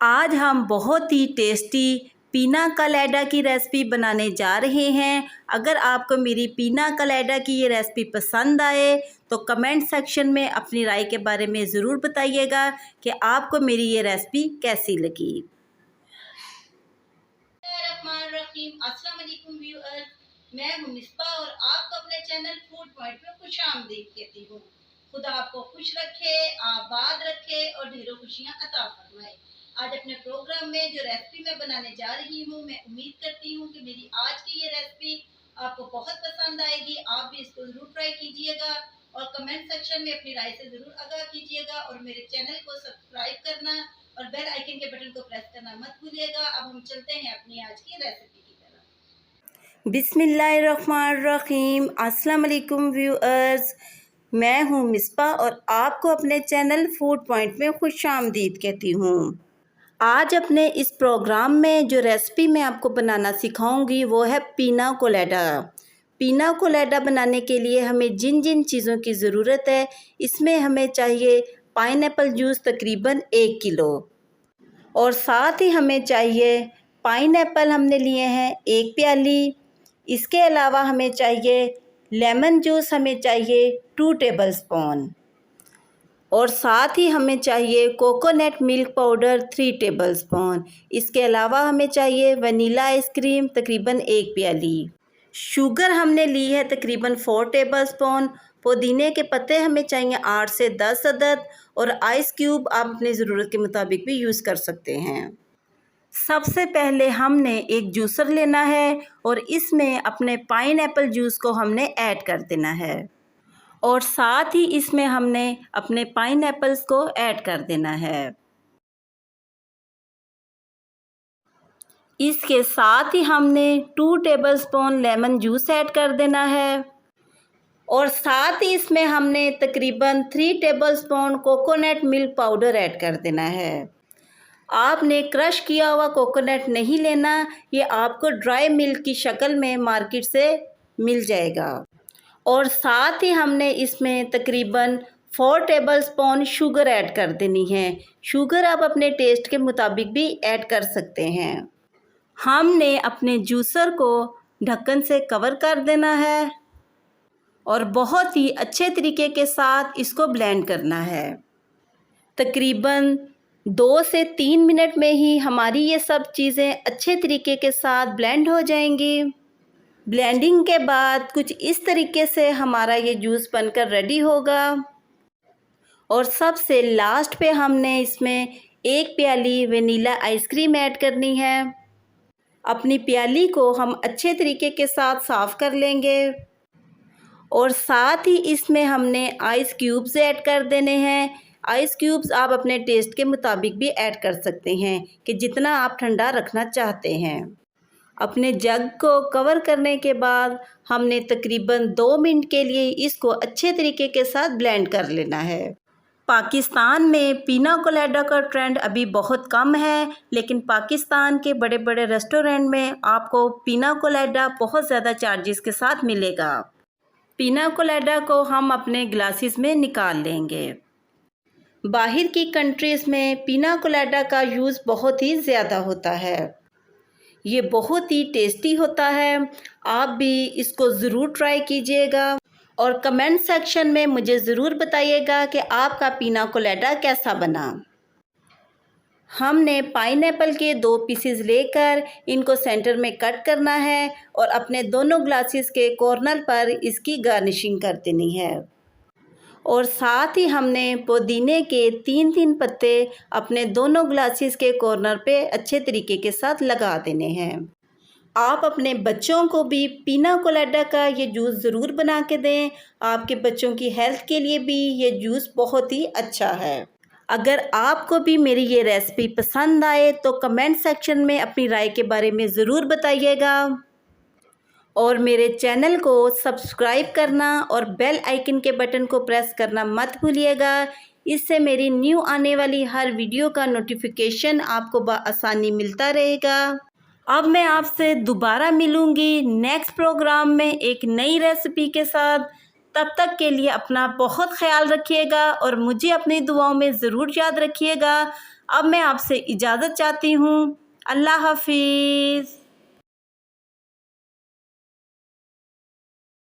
आज हम बहुत ही टेस्टी पीना कलेडा की रेसिपी बनाने जा रहे हैं। अगर आपको मेरी पीना कलेडा की ये रेसिपी पसंद आए तो कमेंट सेक्शन में अपनी राय के बारे में ज़रूर बताइएगा कि आपको मेरी ये रेसिपी कैसी लगी। अस्सलाम वालेकुम व्यूअर्स, मैं हूं मिस्बा और आपको अपने चैनल फूड पॉइंट में खुशामदीद कहती हूँ। खुदा आपको खुश रखे, आबाद रखे और ढेरों खुशियाँ अता फरमाए। आज अपने प्रोग्राम में जो रेसिपी मैं बनाने जा रही हूँ, मैं उम्मीद करती हूँ कि मेरी आज की ये रेसिपी आपको बहुत पसंद आएगी। आप भी इसको ज़रूर ट्राई कीजिएगा और कमेंट सेक्शन में अपनी राय से ज़रूर आगाह कीजिएगा और मेरे चैनल को सब्सक्राइब करना और बेल आइकन के बटन को प्रेस करना मत भूलिएगा। अब हम चलते हैं अपनी आज की रेसिपी की तरफ। बिस्मिल्लाहिर्रहमानिर्रहीम। अस्सलाम वालेकुम व्यूअर्स, मैं हूँ मिस्बा और आपको अपने चैनल फूड पॉइंट में खुशामदीद कहती हूँ। आज अपने इस प्रोग्राम में जो रेसिपी मैं आपको बनाना सिखाऊंगी वो है पीना कोलेडा। पीना कोलेडा बनाने के लिए हमें जिन जिन चीज़ों की ज़रूरत है, इसमें हमें चाहिए पाइनएप्पल जूस तकरीबन 1 किलो और साथ ही हमें चाहिए पाइनएप्पल हमने लिए हैं 1 प्याली। इसके अलावा हमें चाहिए लेमन जूस, हमें चाहिए 2 टेबल स्पून और साथ ही हमें चाहिए coconut milk powder 3 table spoon. इसके अलावा हमें चाहिए वनीला आइसक्रीम तकरीबन 1 प्याली। शुगर हमने ली है तकरीबन 4 टेबल स्पून। पुदीने के पत्ते हमें चाहिए 8 से 10 अदद और आइस क्यूब आप अपनी ज़रूरत के मुताबिक भी यूज़ कर सकते हैं। सबसे पहले हमने एक जूसर लेना है और इसमें अपने पाइनएप्पल जूस को हमने ऐड कर देना है और साथ ही इसमें हमने अपने पाइनएप्पल्स को ऐड कर देना है। इसके साथ ही हमने 2 table spoon lemon juice add कर देना है और साथ ही इसमें हमने तकरीबन 3 table spoon coconut milk powder add कर देना है। आपने क्रश किया हुआ कोकोनट नहीं लेना, ये आपको ड्राई मिल्क की शक्ल में मार्केट से मिल जाएगा। और साथ ही हमने इसमें तकरीबन 4 टेबल स्पून शुगर ऐड कर देनी है। शुगर आप अपने टेस्ट के मुताबिक भी ऐड कर सकते हैं। हमने अपने जूसर को ढक्कन से कवर कर देना है और बहुत ही अच्छे तरीके के साथ इसको ब्लेंड करना है। तकरीबन 2 से 3 मिनट में ही हमारी ये सब चीज़ें अच्छे तरीके के साथ ब्लेंड हो जाएंगी। ब्लेंडिंग के बाद कुछ इस तरीके से हमारा ये जूस बनकर रेडी होगा और सबसे लास्ट पे हमने इसमें 1 प्याली वनीला आइसक्रीम ऐड करनी है। अपनी प्याली को हम अच्छे तरीके के साथ साफ़ कर लेंगे और साथ ही इसमें हमने आइस क्यूब्स ऐड कर देने हैं। आइस क्यूब्स आप अपने टेस्ट के मुताबिक भी ऐड कर सकते हैं कि जितना आप ठंडा रखना चाहते हैं। अपने जग को कवर करने के बाद हमने तकरीबन 2 मिनट के लिए इसको अच्छे तरीके के साथ ब्लेंड कर लेना है। पाकिस्तान में पीना कोलेडा का ट्रेंड अभी बहुत कम है, लेकिन पाकिस्तान के बड़े बड़े रेस्टोरेंट में आपको पीना कोलेडा बहुत ज़्यादा चार्जेस के साथ मिलेगा। पीना कोलेडा को हम अपने ग्लासेस में निकाल लेंगे। बाहर की कंट्रीज़ में पीना कोलेडा का यूज़ बहुत ही ज़्यादा होता है। ये बहुत ही टेस्टी होता है। आप भी इसको ज़रूर ट्राई कीजिएगा और कमेंट सेक्शन में मुझे ज़रूर बताइएगा कि आपका पीना कोलेडा कैसा बना। हमने पाइनएप्पल के 2 पीसेस लेकर इनको सेंटर में कट करना है और अपने दोनों ग्लासेस के कॉर्नर पर इसकी गार्निशिंग कर देनी है और साथ ही हमने पुदीने के 3-3 पत्ते अपने दोनों ग्लासेस के कॉर्नर पे अच्छे तरीके के साथ लगा देने हैं। आप अपने बच्चों को भी पीना कोलेडा का ये जूस ज़रूर बना के दें। आपके बच्चों की हेल्थ के लिए भी ये जूस बहुत ही अच्छा है। अगर आपको भी मेरी ये रेसिपी पसंद आए तो कमेंट सेक्शन में अपनी राय के बारे में ज़रूर बताइएगा और मेरे चैनल को सब्सक्राइब करना और बेल आइकन के बटन को प्रेस करना मत भूलिएगा। इससे मेरी न्यू आने वाली हर वीडियो का नोटिफिकेशन आपको बआसानी मिलता रहेगा। अब मैं आपसे दोबारा मिलूँगी नेक्स्ट प्रोग्राम में एक नई रेसिपी के साथ। तब तक के लिए अपना बहुत ख्याल रखिएगा और मुझे अपनी दुआओं में ज़रूर याद रखिएगा। अब मैं आपसे इजाज़त चाहती हूँ। अल्लाह हाफिज़।